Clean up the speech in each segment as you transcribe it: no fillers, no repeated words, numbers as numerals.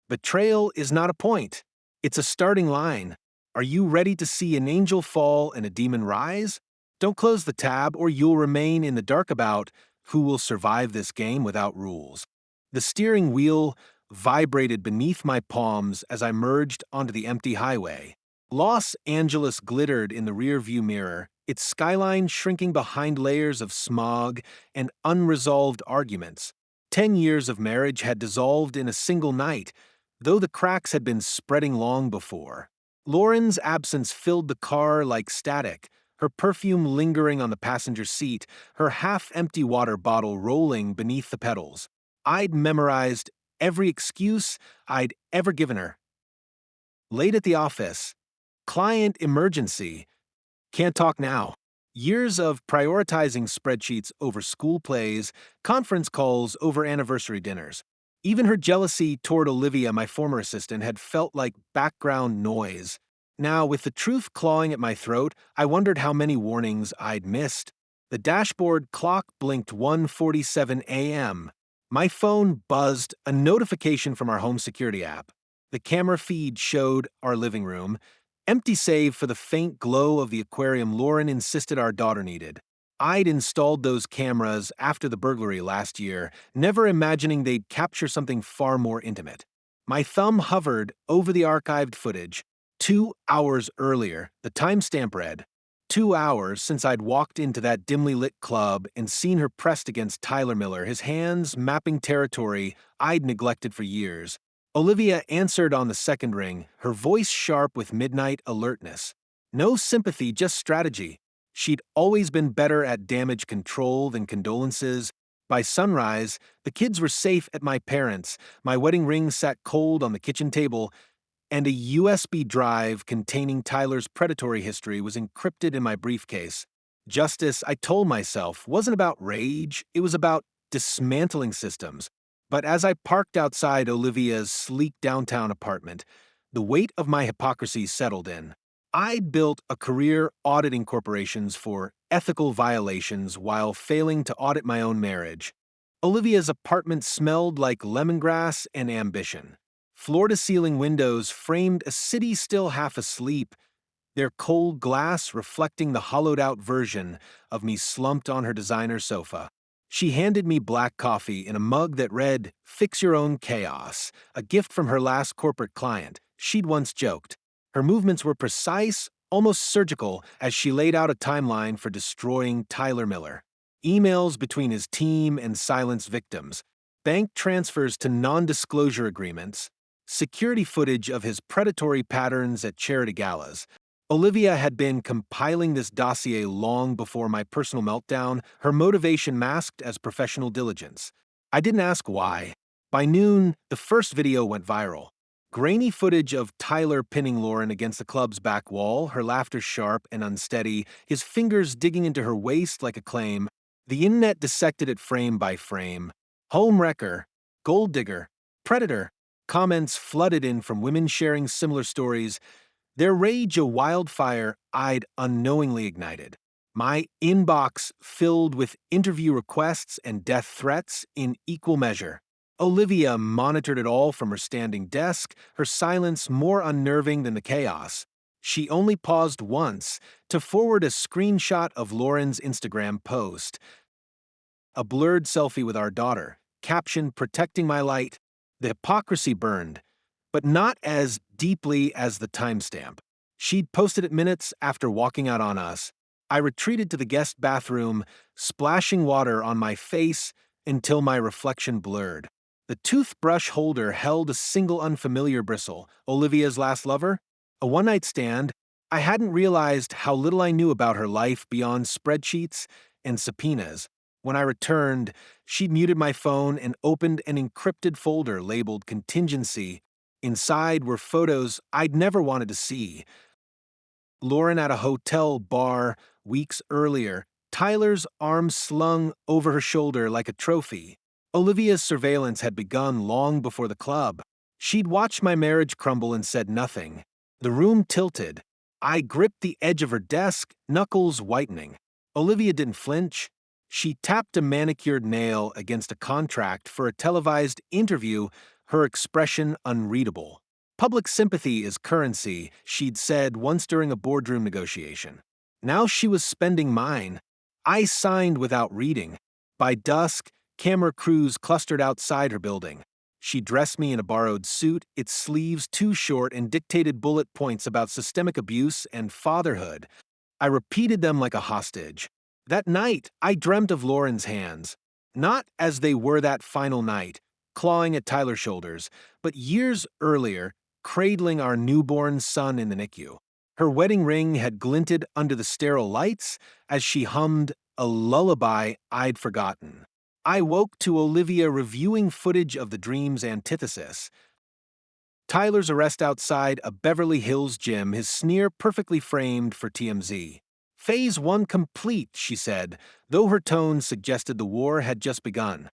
Betrayal is not a point. It's a starting line. Are you ready to see an angel fall and a demon rise? Don't close the tab or you'll remain in the dark about who will survive this game without rules. The steering wheel vibrated beneath my palms as I merged onto the empty highway. Los Angeles glittered in the rearview mirror, its skyline shrinking behind layers of smog and unresolved arguments. 10 years of marriage had dissolved in a single night, though the cracks had been spreading long before. Lauren's absence filled the car like static, her perfume lingering on the passenger seat, her half-empty water bottle rolling beneath the pedals. I'd memorized every excuse I'd ever given her. Late at the office. Client emergency. Can't talk now. Years of prioritizing spreadsheets over school plays, conference calls over anniversary dinners. Even her jealousy toward Olivia, my former assistant, had felt like background noise. Now, with the truth clawing at my throat, I wondered how many warnings I'd missed. The dashboard clock blinked 1:47 a.m. My phone buzzed, a notification from our home security app. The camera feed showed our living room, empty save for the faint glow of the aquarium Lauren insisted our daughter needed. I'd installed those cameras after the burglary last year, never imagining they'd capture something far more intimate. My thumb hovered over the archived footage. 2 hours earlier, the timestamp read, 2 hours since I'd walked into that dimly lit club and seen her pressed against Tyler Miller, his hands mapping territory I'd neglected for years. Olivia answered on the second ring, her voice sharp with midnight alertness. No sympathy, just strategy. She'd always been better at damage control than condolences. By sunrise, the kids were safe at my parents', my wedding ring sat cold on the kitchen table, and a USB drive containing Tyler's predatory history was encrypted in my briefcase. Justice, I told myself, wasn't about rage, it was about dismantling systems. But as I parked outside Olivia's sleek downtown apartment, the weight of my hypocrisy settled in. I'd built a career auditing corporations for ethical violations while failing to audit my own marriage. Olivia's apartment smelled like lemongrass and ambition. Floor-to-ceiling windows framed a city still half asleep, their cold glass reflecting the hollowed-out version of me slumped on her designer sofa. She handed me black coffee in a mug that read, "Fix your own chaos," a gift from her last corporate client. She'd once joked. Her movements were precise, almost surgical, as she laid out a timeline for destroying Tyler Miller. Emails between his team and silenced victims, bank transfers to non-disclosure agreements, security footage of his predatory patterns at charity galas. Olivia had been compiling this dossier long before my personal meltdown, her motivation masked as professional diligence. I didn't ask why. By noon, the first video went viral. Grainy footage of Tyler pinning Lauren against the club's back wall, her laughter sharp and unsteady, his fingers digging into her waist like a claim. The internet dissected it frame by frame. Home wrecker, gold digger, predator. Comments flooded in from women sharing similar stories, their rage a wildfire I'd unknowingly ignited. My inbox filled with interview requests and death threats in equal measure. Olivia monitored it all from her standing desk, her silence more unnerving than the chaos. She only paused once to forward a screenshot of Lauren's Instagram post. A blurred selfie with our daughter, caption "Protecting my light." The hypocrisy burned, but not as deeply as the timestamp. She'd posted it minutes after walking out on us. I retreated to the guest bathroom, splashing water on my face until my reflection blurred. The toothbrush holder held a single unfamiliar bristle, Olivia's last lover? A one-night stand. I hadn't realized how little I knew about her life beyond spreadsheets and subpoenas. When I returned, she'd muted my phone and opened an encrypted folder labeled Contingency. Inside were photos I'd never wanted to see. Lauren at a hotel bar weeks earlier, Tyler's arm slung over her shoulder like a trophy. Olivia's surveillance had begun long before the club. She'd watched my marriage crumble and said nothing. The room tilted. I gripped the edge of her desk, knuckles whitening. Olivia didn't flinch. She tapped a manicured nail against a contract for a televised interview her expression unreadable. Public sympathy is currency, she'd said once during a boardroom negotiation. Now she was spending mine. I signed without reading. By dusk, camera crews clustered outside her building. She dressed me in a borrowed suit, its sleeves too short, and dictated bullet points about systemic abuse and fatherhood. I repeated them like a hostage. That night, I dreamt of Lauren's hands. Not as they were that final night, clawing at Tyler's shoulders, but years earlier, cradling our newborn son in the NICU. Her wedding ring had glinted under the sterile lights as she hummed a lullaby I'd forgotten. I woke to Olivia reviewing footage of the dream's antithesis. Tyler's arrest outside a Beverly Hills gym, his sneer perfectly framed for TMZ. Phase 1 complete, she said, though her tone suggested the war had just begun.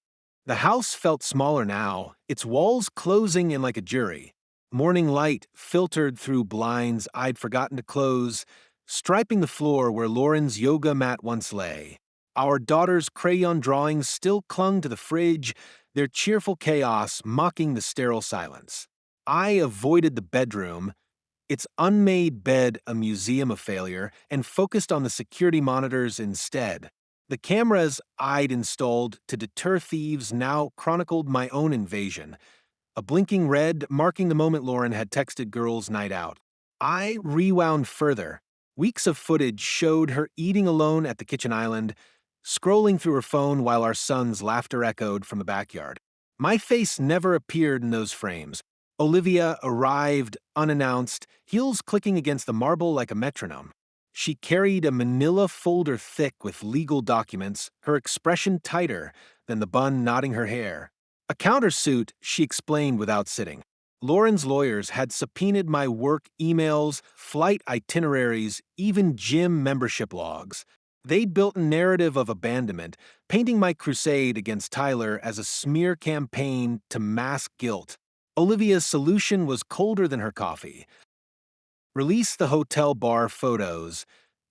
The house felt smaller now, its walls closing in like a jury. Morning light filtered through blinds I'd forgotten to close, striping the floor where Lauren's yoga mat once lay. Our daughter's crayon drawings still clung to the fridge, their cheerful chaos mocking the sterile silence. I avoided the bedroom, its unmade bed a museum of failure, and focused on the security monitors instead. The cameras I'd installed to deter thieves now chronicled my own invasion, a blinking red marking the moment Lauren had texted girls' night out. I rewound further. Weeks of footage showed her eating alone at the kitchen island, scrolling through her phone while our son's laughter echoed from the backyard. My face never appeared in those frames. Olivia arrived unannounced, heels clicking against the marble like a metronome. She carried a manila folder thick with legal documents, her expression tighter than the bun knotting her hair. A countersuit, she explained without sitting. Lauren's lawyers had subpoenaed my work emails, flight itineraries, even gym membership logs. They'd built a narrative of abandonment, painting my crusade against Tyler as a smear campaign to mask guilt. Olivia's solution was colder than her coffee. Release the hotel bar photos.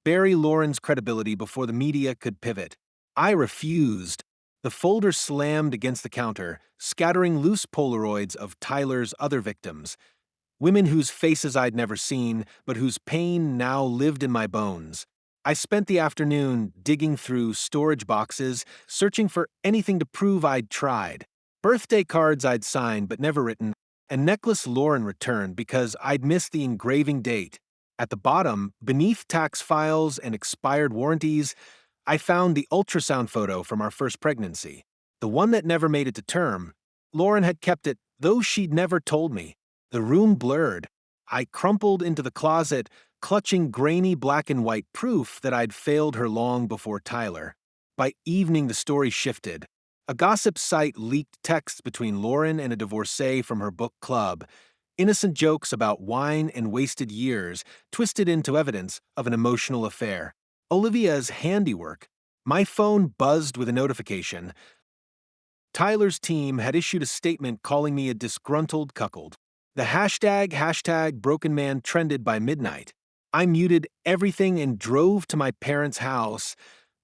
Bury Lauren's credibility before the media could pivot. I refused. The folder slammed against the counter, scattering loose Polaroids of Tyler's other victims. Women whose faces I'd never seen, but whose pain now lived in my bones. I spent the afternoon digging through storage boxes, searching for anything to prove I'd tried. Birthday cards I'd signed but never written, a necklace Lauren returned because I'd missed the engraving date. At the bottom, beneath tax files and expired warranties, I found the ultrasound photo from our first pregnancy, the one that never made it to term. Lauren had kept it, though she'd never told me. The room blurred. I crumpled into the closet, clutching grainy black and white proof that I'd failed her long before Tyler. By evening, the story shifted. A gossip site leaked texts between Lauren and a divorcee from her book club, innocent jokes about wine and wasted years twisted into evidence of an emotional affair. Olivia's handiwork. My phone buzzed with a notification. Tyler's team had issued a statement calling me a disgruntled cuckold. The hashtag broken man trended by midnight. I muted everything and drove to my parents' house,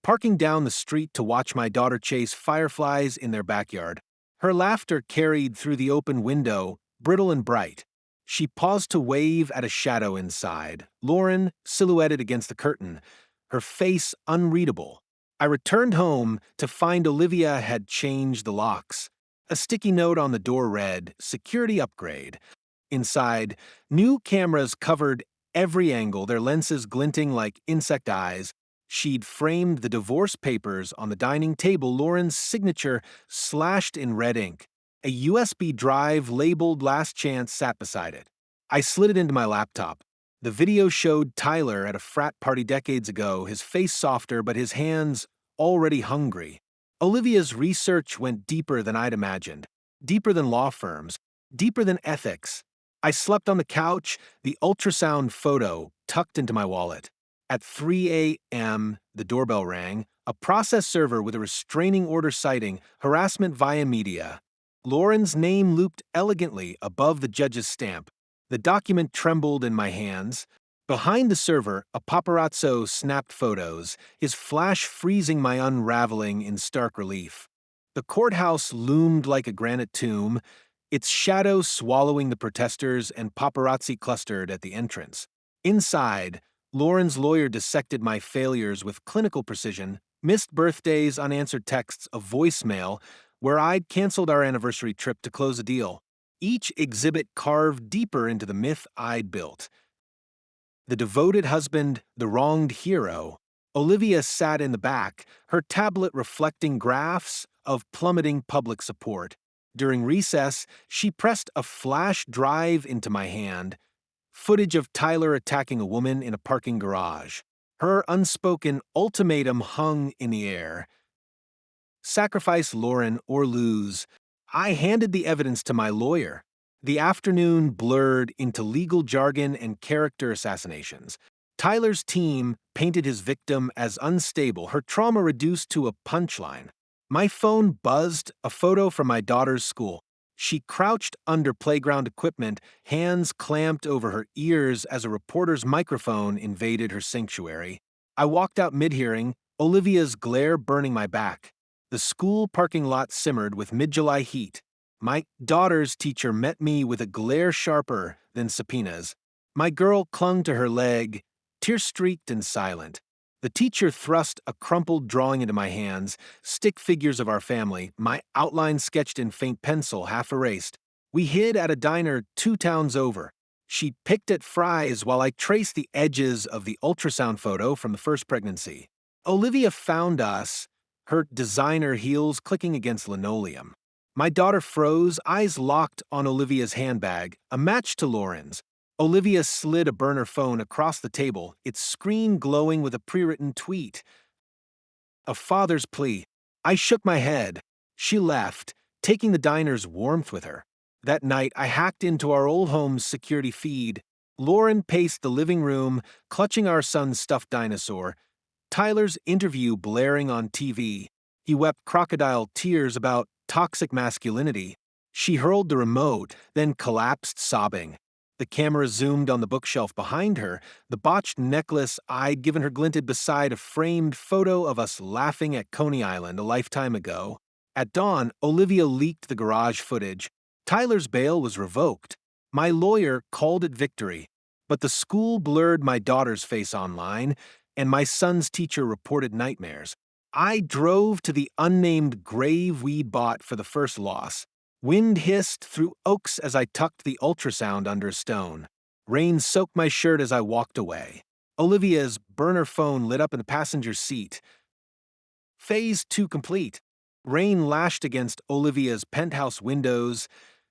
parking down the street to watch my daughter chase fireflies in their backyard. Her laughter carried through the open window, brittle and bright. She paused to wave at a shadow inside, Lauren silhouetted against the curtain, her face unreadable. I returned home to find Olivia had changed the locks. A sticky note on the door read, "Security upgrade." Inside, new cameras covered every angle, their lenses glinting like insect eyes. She'd framed the divorce papers on the dining table, Lauren's signature slashed in red ink. A USB drive labeled Last Chance sat beside it. I slid it into my laptop. The video showed Tyler at a frat party decades ago, his face softer but his hands already hungry. Olivia's research went deeper than I'd imagined, deeper than law firms, deeper than ethics. I slept on the couch, the ultrasound photo tucked into my wallet. At 3 a.m., the doorbell rang, a process server with a restraining order citing harassment via media. Lauren's name looped elegantly above the judge's stamp. The document trembled in my hands. Behind the server, a paparazzo snapped photos, his flash freezing my unraveling in stark relief. The courthouse loomed like a granite tomb, its shadow swallowing the protesters and paparazzi clustered at the entrance. Inside, Lauren's lawyer dissected my failures with clinical precision, missed birthdays, unanswered texts, a voicemail where I'd canceled our anniversary trip to close a deal. Each exhibit carved deeper into the myth I'd built. The devoted husband, the wronged hero. Olivia sat in the back, her tablet reflecting graphs of plummeting public support. During recess, she pressed a flash drive into my hand, footage of Tyler attacking a woman in a parking garage. Her unspoken ultimatum hung in the air. Sacrifice Lauren or lose. I handed the evidence to my lawyer. The afternoon blurred into legal jargon and character assassinations. Tyler's team painted his victim as unstable, her trauma reduced to a punchline. My phone buzzed, a photo from my daughter's school. She crouched under playground equipment, hands clamped over her ears as a reporter's microphone invaded her sanctuary. I walked out mid-hearing, Olivia's glare burning my back. The school parking lot simmered with mid-July heat. My daughter's teacher met me with a glare sharper than subpoenas. My girl clung to her leg, tear-streaked and silent. The teacher thrust a crumpled drawing into my hands, stick figures of our family, my outline sketched in faint pencil, half erased. We hid at a diner 2 towns over. She picked at fries while I traced the edges of the ultrasound photo from the first pregnancy. Olivia found us, her designer heels clicking against linoleum. My daughter froze, eyes locked on Olivia's handbag, a match to Lauren's. Olivia slid a burner phone across the table, its screen glowing with a pre-written tweet. A father's plea. I shook my head. She left, taking the diner's warmth with her. That night, I hacked into our old home's security feed. Lauren paced the living room, clutching our son's stuffed dinosaur. Tyler's interview blaring on TV. He wept crocodile tears about toxic masculinity. She hurled the remote, then collapsed sobbing. The camera zoomed on the bookshelf behind her. The botched necklace I'd given her glinted beside a framed photo of us laughing at Coney Island a lifetime ago. At dawn, Olivia leaked the garage footage. Tyler's bail was revoked. My lawyer called it victory. But the school blurred my daughter's face online, and my son's teacher reported nightmares. I drove to the unnamed grave we'd bought for the first loss. Wind hissed through oaks as I tucked the ultrasound under a stone. Rain soaked my shirt as I walked away. Olivia's burner phone lit up in the passenger seat. Phase 2 complete. Rain lashed against Olivia's penthouse windows,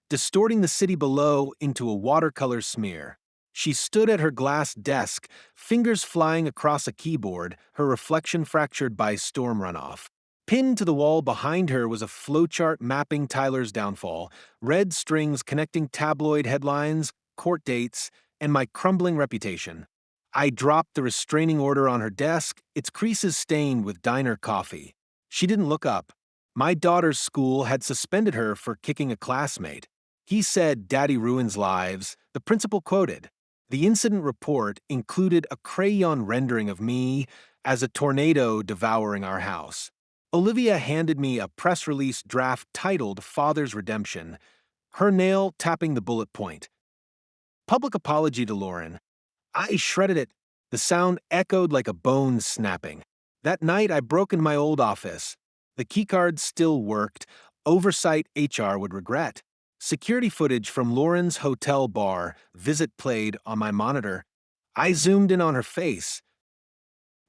distorting the city below into a watercolor smear. She stood at her glass desk, fingers flying across a keyboard, her reflection fractured by storm runoff. Pinned to the wall behind her was a flowchart mapping Tyler's downfall, red strings connecting tabloid headlines, court dates, and my crumbling reputation. I dropped the restraining order on her desk, its creases stained with diner coffee. She didn't look up. My daughter's school had suspended her for kicking a classmate. He said, "Daddy ruins lives," the principal quoted. The incident report included a crayon rendering of me as a tornado devouring our house. Olivia handed me a press release draft titled Father's Redemption, her nail tapping the bullet point. Public apology to Lauren. I shredded it. The sound echoed like a bone snapping. That night, I broke in my old office. The keycard still worked. Oversight HR would regret. Security footage from Lauren's hotel bar, visit played on my monitor. I zoomed in on her face.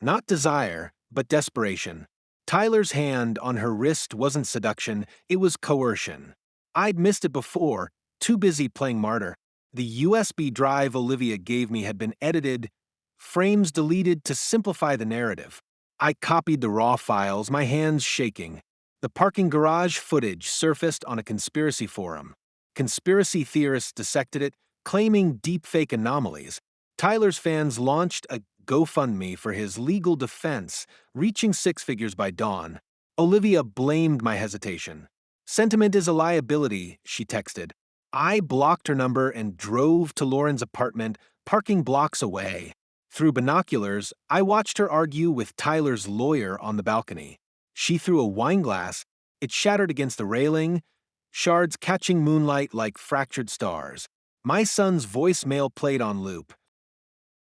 Not desire, but desperation. Tyler's hand on her wrist wasn't seduction, it was coercion. I'd missed it before, too busy playing martyr. The USB drive Olivia gave me had been edited, frames deleted to simplify the narrative. I copied the raw files, my hands shaking. The parking garage footage surfaced on a conspiracy forum. Conspiracy theorists dissected it, claiming deepfake anomalies. Tyler's fans launched a GoFundMe for his legal defense, reaching 6 figures by dawn. Olivia blamed my hesitation. "Sentiment is a liability," she texted. I blocked her number and drove to Lauren's apartment, parking blocks away. Through binoculars, I watched her argue with Tyler's lawyer on the balcony. She threw a wine glass. It shattered against the railing. shards catching moonlight like fractured stars. My son's voicemail played on loop.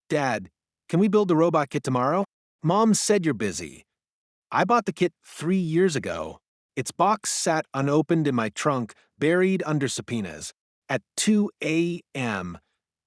Dad, can we build the robot kit tomorrow? Mom said you're busy. I bought the kit 3 years ago. Its box sat unopened in my trunk, buried under subpoenas. At 2 a.m.,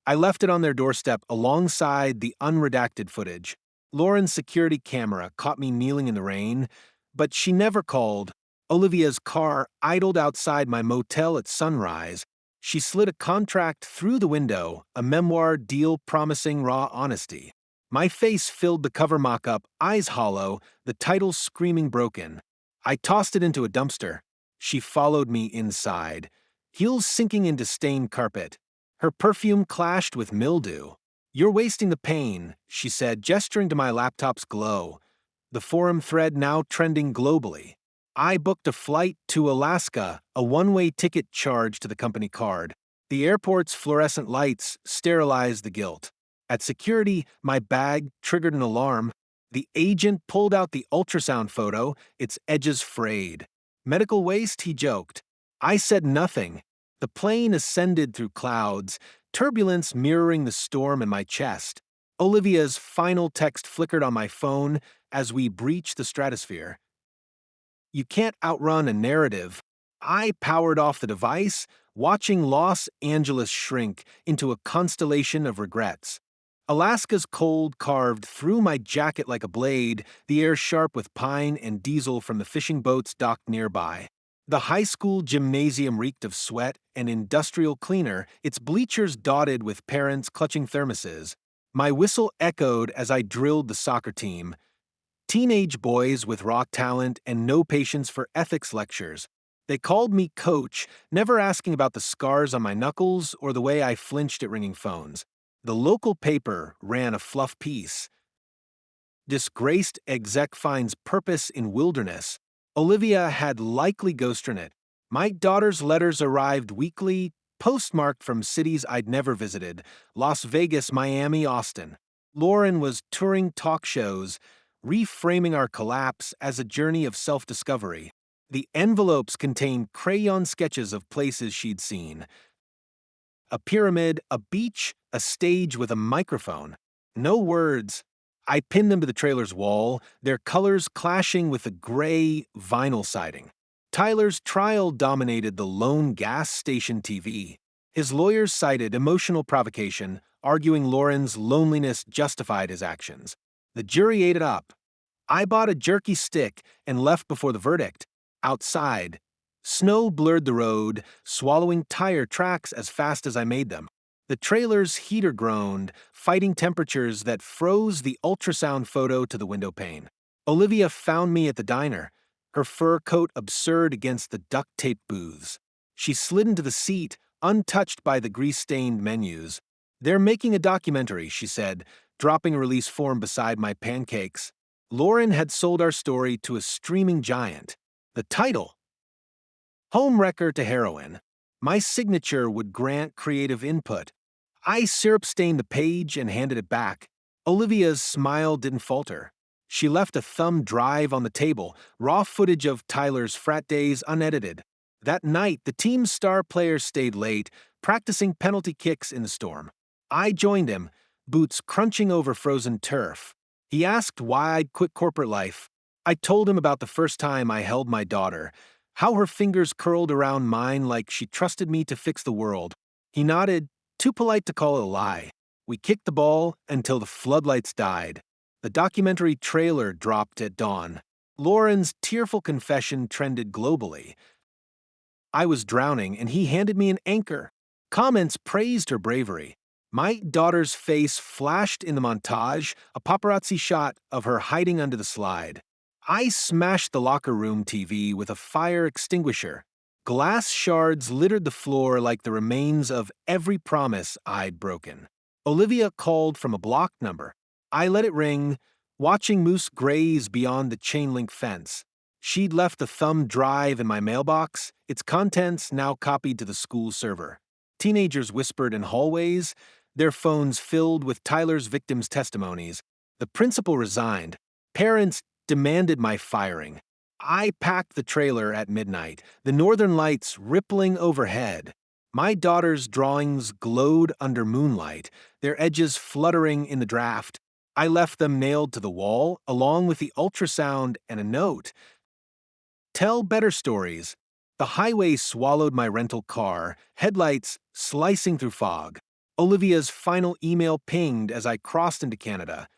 I left it on their doorstep alongside the unredacted footage. Lauren's security camera caught me kneeling in the rain, but she never called. Olivia's car idled outside my motel at sunrise. She slid a contract through the window, a memoir deal promising raw honesty. My face filled the cover mock-up, eyes hollow, the title screaming broken. I tossed it into a dumpster. She followed me inside, heels sinking into stained carpet. Her perfume clashed with mildew. "You're wasting the pain," she said, gesturing to my laptop's glow. The forum thread now trending globally. I booked a flight to Alaska, a one-way ticket charged to the company card. The airport's fluorescent lights sterilized the guilt. At security, my bag triggered an alarm. The agent pulled out the ultrasound photo, its edges frayed. "Medical waste," he joked. I said nothing. The plane ascended through clouds, turbulence mirroring the storm in my chest. Olivia's final text flickered on my phone as we breached the stratosphere. You can't outrun a narrative. I powered off the device, watching Los Angeles shrink into a constellation of regrets. Alaska's cold carved through my jacket like a blade, the air sharp with pine and diesel from the fishing boats docked nearby. The high school gymnasium reeked of sweat and industrial cleaner, its bleachers dotted with parents clutching thermoses. My whistle echoed as I drilled the soccer team. Teenage boys with raw talent and no patience for ethics lectures. They called me coach, never asking about the scars on my knuckles or the way I flinched at ringing phones. The local paper ran a fluff piece. Disgraced exec finds purpose in wilderness. Olivia had likely ghostwritten it. My daughter's letters arrived weekly, postmarked from cities I'd never visited: Las Vegas, Miami, Austin. Lauren was touring talk shows, reframing our collapse as a journey of self-discovery. The envelopes contained crayon sketches of places she'd seen. A pyramid, a beach, a stage with a microphone. No words. I pinned them to the trailer's wall, their colors clashing with the gray vinyl siding. Tyler's trial dominated the lone gas station TV. His lawyers cited emotional provocation, arguing Lauren's loneliness justified his actions. The jury ate it up. I bought a jerky stick and left before the verdict. Outside, snow blurred the road, swallowing tire tracks as fast as I made them. The trailer's heater groaned, fighting temperatures that froze the ultrasound photo to the window pane. Olivia found me at the diner, her fur coat absurd against the duct-tape booths. She slid into the seat, untouched by the grease-stained menus. "They're making a documentary," she said, dropping a release form beside my pancakes. Lauren had sold our story to a streaming giant. The title: Homewrecker to Heroine. My signature would grant creative input. I syrup-stained the page and handed it back. Olivia's smile didn't falter. She left a thumb drive on the table, raw footage of Tyler's frat days unedited. That night, the team's star player stayed late, practicing penalty kicks in the storm. I joined him, boots crunching over frozen turf. He asked why I'd quit corporate life. I told him about the first time I held my daughter, how her fingers curled around mine like she trusted me to fix the world. He nodded, too polite to call it a lie. We kicked the ball until the floodlights died. The documentary trailer dropped at dawn. Lauren's tearful confession trended globally. I was drowning, and he handed me an anchor. Comments praised her bravery. My daughter's face flashed in the montage, a paparazzi shot of her hiding under the slide. I smashed the locker room TV with a fire extinguisher. Glass shards littered the floor like the remains of every promise I'd broken. Olivia called from a block number. I let it ring, watching moose graze beyond the chain-link fence. She'd left the thumb drive in my mailbox, its contents now copied to the school server. Teenagers whispered in hallways, their phones filled with Tyler's victims' testimonies. The principal resigned. Parents demanded my firing. I packed the trailer at midnight, the northern lights rippling overhead. My daughter's drawings glowed under moonlight, their edges fluttering in the draft. I left them nailed to the wall, along with the ultrasound and a note. Tell better stories. The highway swallowed my rental car, headlights slicing through fog. Olivia's final email pinged as I crossed into Canada.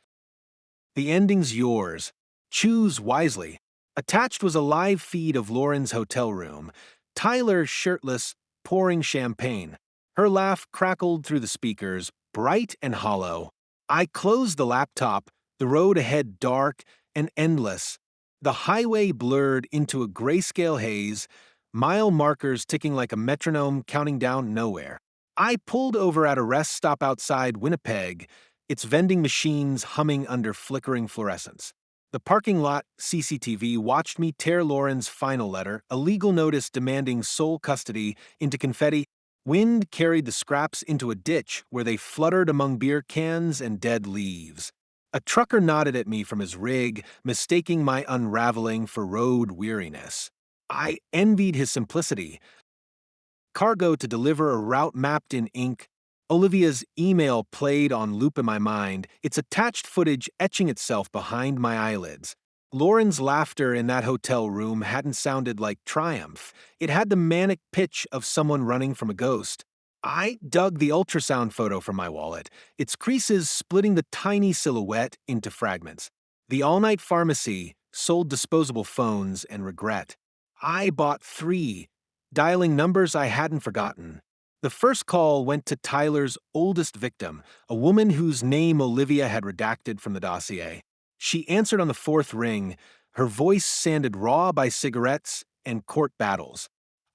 The ending's yours. Choose wisely. Attached was a live feed of Lauren's hotel room. Tyler shirtless, pouring champagne. Her laugh crackled through the speakers, bright and hollow. I closed the laptop, the road ahead dark and endless. The highway blurred into a grayscale haze, mile markers ticking like a metronome counting down nowhere. I pulled over at a rest stop outside Winnipeg, its vending machines humming under flickering fluorescence. The parking lot CCTV watched me tear Lauren's final letter, a legal notice demanding sole custody, into confetti. Wind carried the scraps into a ditch where they fluttered among beer cans and dead leaves. A trucker nodded at me from his rig, mistaking my unraveling for road weariness. I envied his simplicity. Cargo to deliver a route mapped in ink. Olivia's email played on loop in my mind, its attached footage etching itself behind my eyelids. Lauren's laughter in that hotel room hadn't sounded like triumph. It had the manic pitch of someone running from a ghost. I dug the ultrasound photo from my wallet, its creases splitting the tiny silhouette into fragments. The all-night pharmacy sold disposable phones and regret. I bought 3, dialing numbers I hadn't forgotten. The first call went to Tyler's oldest victim, a woman whose name Olivia had redacted from the dossier. She answered on the 4th ring, her voice sanded raw by cigarettes and court battles.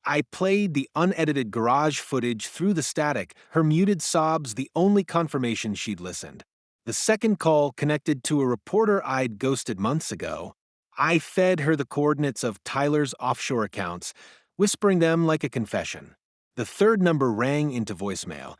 I played the unedited garage footage through the static, her muted sobs the only confirmation she'd listened. The second call connected to a reporter I'd ghosted months ago. I fed her the coordinates of Tyler's offshore accounts, whispering them like a confession. The third number rang into voicemail.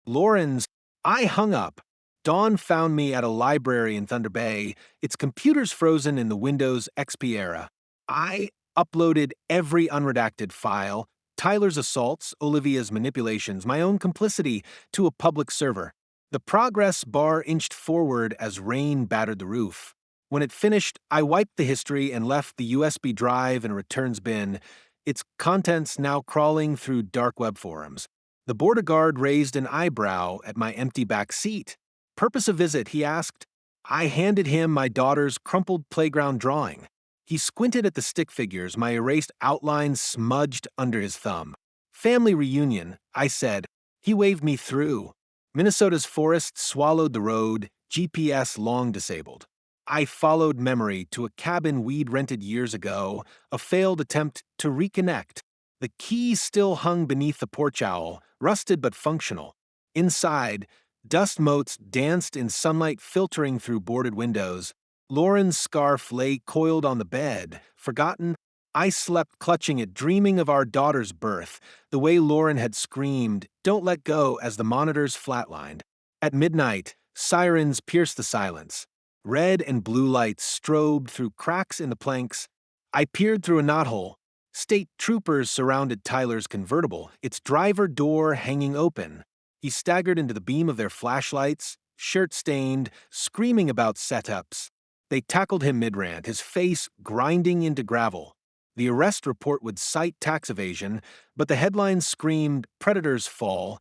Lauren's. I hung up. Dawn found me at a library in Thunder Bay, its computers frozen in the Windows XP era. I uploaded every unredacted file, Tyler's assaults, Olivia's manipulations, my own complicity, to a public server. The progress bar inched forward as rain battered the roof. When it finished, I wiped the history and left the USB drive in a returns bin, its contents now crawling through dark web forums. The border guard raised an eyebrow at my empty back seat. Purpose of visit, he asked. I handed him my daughter's crumpled playground drawing. He squinted at the stick figures, my erased outlines smudged under his thumb. Family reunion, I said. He waved me through. Minnesota's forests swallowed the road, GPS long disabled. I followed memory to a cabin we'd rented years ago, a failed attempt to reconnect. The key still hung beneath the porch owl, rusted but functional. Inside, dust motes danced in sunlight filtering through boarded windows. Lauren's scarf lay coiled on the bed, forgotten. I slept clutching it, dreaming of our daughter's birth, the way Lauren had screamed, "Don't let go," as the monitors flatlined. At midnight, sirens pierced the silence. Red and blue lights strobed through cracks in the planks. I peered through a knothole. State troopers surrounded Tyler's convertible, its driver door hanging open. He staggered into the beam of their flashlights, shirt-stained, screaming about setups. They tackled him mid-rant, his face grinding into gravel. The arrest report would cite tax evasion, but the headlines screamed, "Predators fall."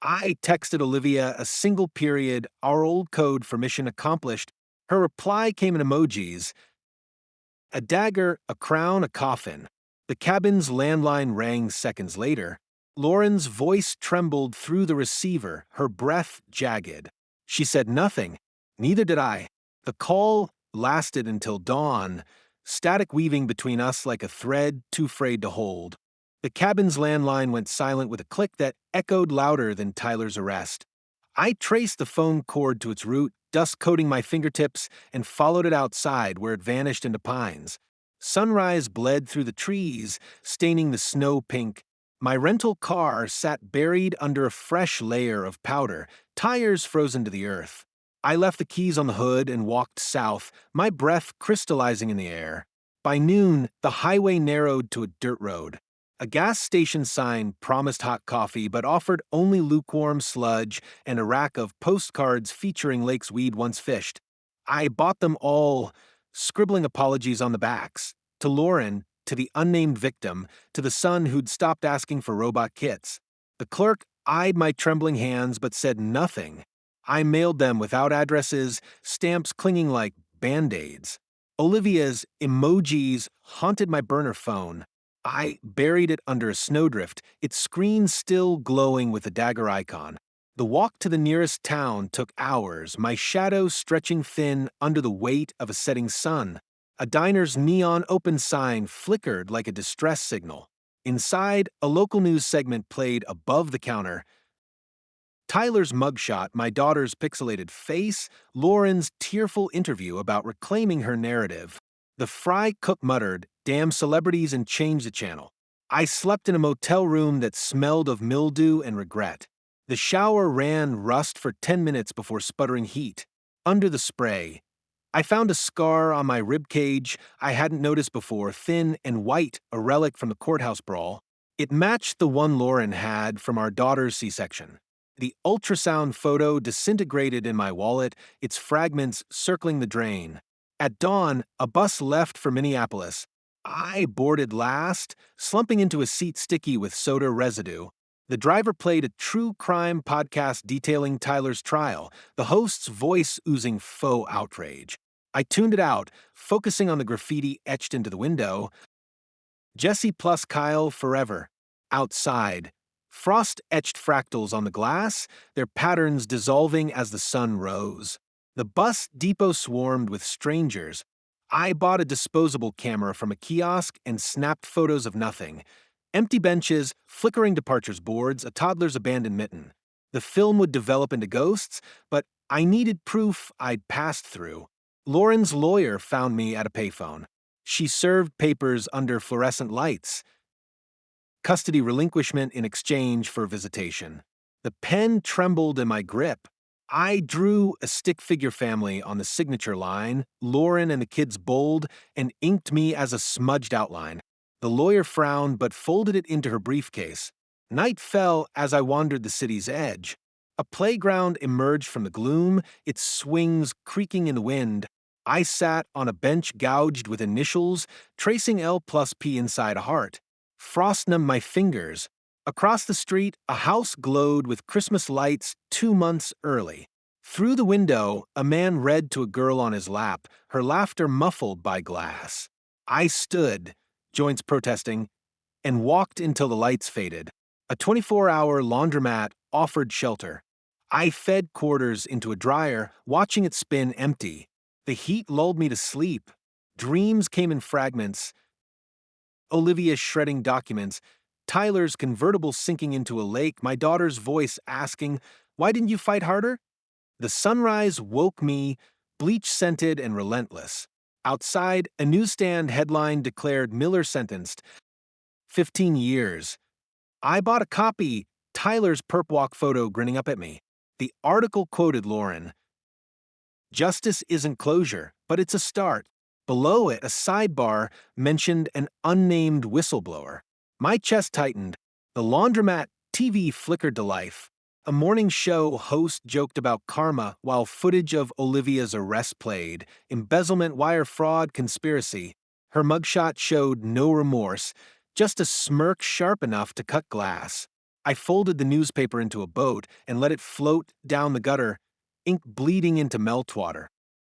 I texted Olivia a single period, "Our old code for mission accomplished." Her reply came in emojis. A dagger, a crown, a coffin. The cabin's landline rang seconds later. Lauren's voice trembled through the receiver, her breath jagged. She said nothing. Neither did I. The call lasted until dawn, static weaving between us like a thread too frayed to hold. The cabin's landline went silent with a click that echoed louder than Tyler's arrest. I traced the phone cord to its root, dust coating my fingertips, and followed it outside where it vanished into pines. Sunrise bled through the trees, staining the snow pink. My rental car sat buried under a fresh layer of powder, tires frozen to the earth. I left the keys on the hood and walked south, my breath crystallizing in the air. By noon, the highway narrowed to a dirt road. A gas station sign promised hot coffee but offered only lukewarm sludge and a rack of postcards featuring lakes we'd once fished. I bought them all, scribbling apologies on the backs. To Lauren, to the unnamed victim, to the son who'd stopped asking for robot kits. The clerk eyed my trembling hands but said nothing. I mailed them without addresses, stamps clinging like Band-Aids. Olivia's emojis haunted my burner phone. I buried it under a snowdrift, its screen still glowing with the dagger icon. The walk to the nearest town took hours, my shadow stretching thin under the weight of a setting sun. A diner's neon open sign flickered like a distress signal. Inside, a local news segment played above the counter. Tyler's mugshot, my daughter's pixelated face, Lauren's tearful interview about reclaiming her narrative. The fry cook muttered, "Damn celebrities," and changed the channel. I slept in a motel room that smelled of mildew and regret. The shower ran rust for 10 minutes before sputtering heat. Under the spray, I found a scar on my rib cage I hadn't noticed before, thin and white, a relic from the courthouse brawl. It matched the one Lauren had from our daughter's C-section. The ultrasound photo disintegrated in my wallet, its fragments circling the drain. At dawn, a bus left for Minneapolis. I boarded last, slumping into a seat sticky with soda residue. The driver played a true crime podcast detailing Tyler's trial, the host's voice oozing faux outrage. I tuned it out, focusing on the graffiti etched into the window. Jesse plus Kyle forever. Outside. Frost-etched fractals on the glass, their patterns dissolving as the sun rose. The bus depot swarmed with strangers. I bought a disposable camera from a kiosk and snapped photos of nothing. Empty benches, flickering departures boards, a toddler's abandoned mitten. The film would develop into ghosts, but I needed proof I'd passed through. Lauren's lawyer found me at a payphone. She served papers under fluorescent lights. Custody relinquishment in exchange for visitation. The pen trembled in my grip. I drew a stick figure family on the signature line, Lauren and the kids bold, and inked me as a smudged outline. The lawyer frowned but folded it into her briefcase. Night fell as I wandered the city's edge. A playground emerged from the gloom, its swings creaking in the wind. I sat on a bench gouged with initials, tracing L plus P inside a heart. Frost numbed my fingers. Across the street, a house glowed with Christmas lights 2 months early. Through the window, a man read to a girl on his lap, her laughter muffled by glass. I stood, joints protesting, and walked until the lights faded. A 24-hour laundromat offered shelter. I fed quarters into a dryer, watching it spin empty. The heat lulled me to sleep. Dreams came in fragments. Olivia shredding documents, Tyler's convertible sinking into a lake, my daughter's voice asking, "Why didn't you fight harder?" The sunrise woke me, bleach-scented and relentless. Outside, a newsstand headline declared Miller sentenced. 15 years. I bought a copy, Tyler's perp walk photo grinning up at me. The article quoted Lauren. Justice isn't closure, but it's a start. Below it, a sidebar mentioned an unnamed whistleblower. My chest tightened. The laundromat TV flickered to life. A morning show host joked about karma while footage of Olivia's arrest played. Embezzlement, wire fraud, conspiracy. Her mugshot showed no remorse, just a smirk sharp enough to cut glass. I folded the newspaper into a boat and let it float down the gutter, ink bleeding into meltwater.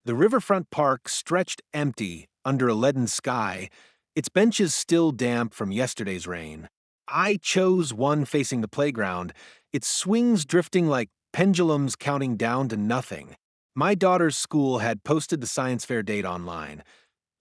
The riverfront park stretched empty under a leaden sky, its benches still damp from yesterday's rain. I chose one facing the playground, its swings drifting like pendulums counting down to nothing. My daughter's school had posted the science fair date online.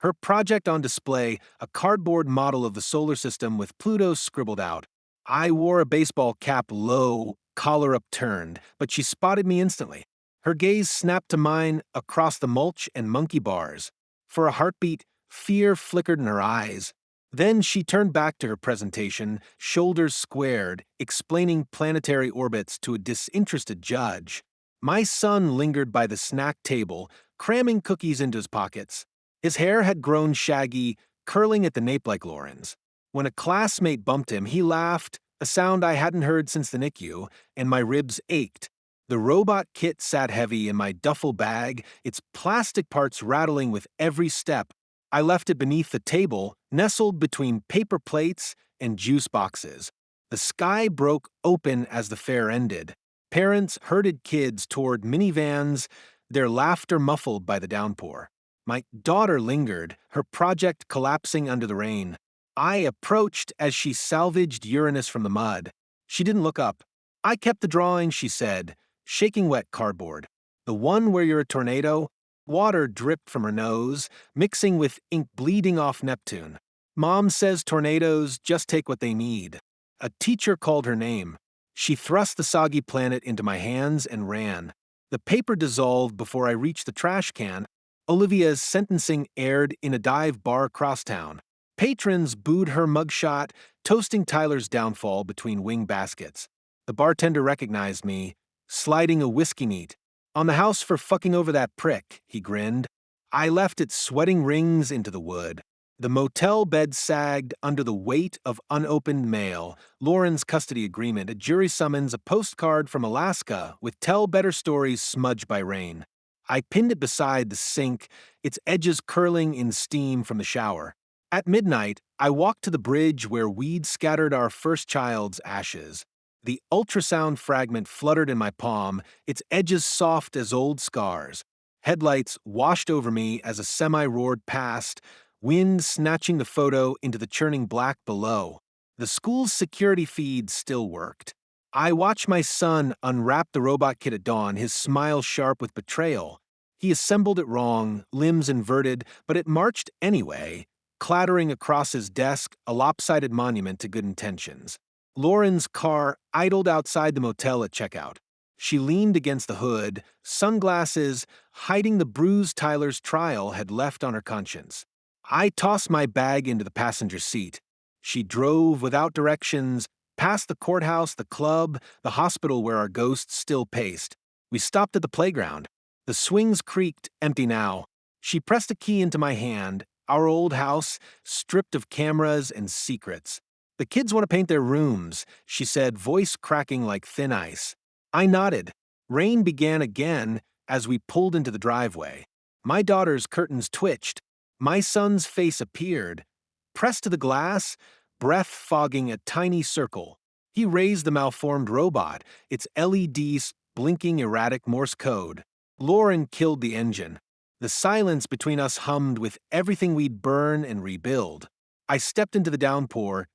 Her project on display, a cardboard model of the solar system with Pluto scribbled out. I wore a baseball cap low, collar upturned, but she spotted me instantly. Her gaze snapped to mine across the mulch and monkey bars. For a heartbeat, fear flickered in her eyes. Then she turned back to her presentation, shoulders squared, explaining planetary orbits to a disinterested judge. My son lingered by the snack table, cramming cookies into his pockets. His hair had grown shaggy, curling at the nape like Lauren's. When a classmate bumped him, he laughed, a sound I hadn't heard since the NICU, and my ribs ached. The robot kit sat heavy in my duffel bag, its plastic parts rattling with every step. I left it beneath the table, nestled between paper plates and juice boxes. The sky broke open as the fair ended. Parents herded kids toward minivans, their laughter muffled by the downpour. My daughter lingered, her project collapsing under the rain. I approached as she salvaged Uranus from the mud. She didn't look up. "I kept the drawing," she said, shaking wet cardboard. "The one where you're a tornado?" Water dripped from her nose, mixing with ink bleeding off Neptune. "Mom says tornadoes just take what they need." A teacher called her name. She thrust the soggy planet into my hands and ran. The paper dissolved before I reached the trash can. Olivia's sentencing aired in a dive bar crosstown. Patrons booed her mugshot, toasting Tyler's downfall between wing baskets. The bartender recognized me, sliding a whiskey neat. "On the house for fucking over that prick," he grinned. I left it sweating rings into the wood. The motel bed sagged under the weight of unopened mail, Lauren's custody agreement, a jury summons, a postcard from Alaska with "Tell Better Stories" smudged by rain. I pinned it beside the sink, its edges curling in steam from the shower. At midnight, I walked to the bridge where weeds scattered our first child's ashes. The ultrasound fragment fluttered in my palm, its edges soft as old scars. Headlights washed over me as a semi roared past, wind snatching the photo into the churning black below. The school's security feed still worked. I watched my son unwrap the robot kit at dawn, his smile sharp with betrayal. He assembled it wrong, limbs inverted, but it marched anyway, clattering across his desk, a lopsided monument to good intentions. Lauren's car idled outside the motel at checkout. She leaned against the hood, sunglasses hiding the bruise Tyler's trial had left on her conscience. I tossed my bag into the passenger seat. She drove without directions, past the courthouse, the club, the hospital where our ghosts still paced. We stopped at the playground. The swings creaked, empty now. She pressed a key into my hand, our old house, stripped of cameras and secrets. "The kids want to paint their rooms," she said, voice cracking like thin ice. I nodded. Rain began again as we pulled into the driveway. My daughter's curtains twitched. My son's face appeared, pressed to the glass, breath fogging a tiny circle. He raised the malformed robot, its LEDs blinking erratic Morse code. Lauren killed the engine. The silence between us hummed with everything we'd burn and rebuild. I stepped into the downpour,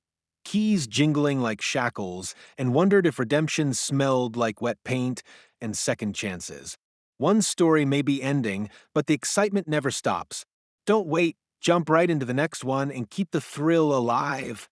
keys jingling like shackles, and wondered if redemption smelled like wet paint and second chances. One story may be ending, but the excitement never stops. Don't wait, jump right into the next one and keep the thrill alive.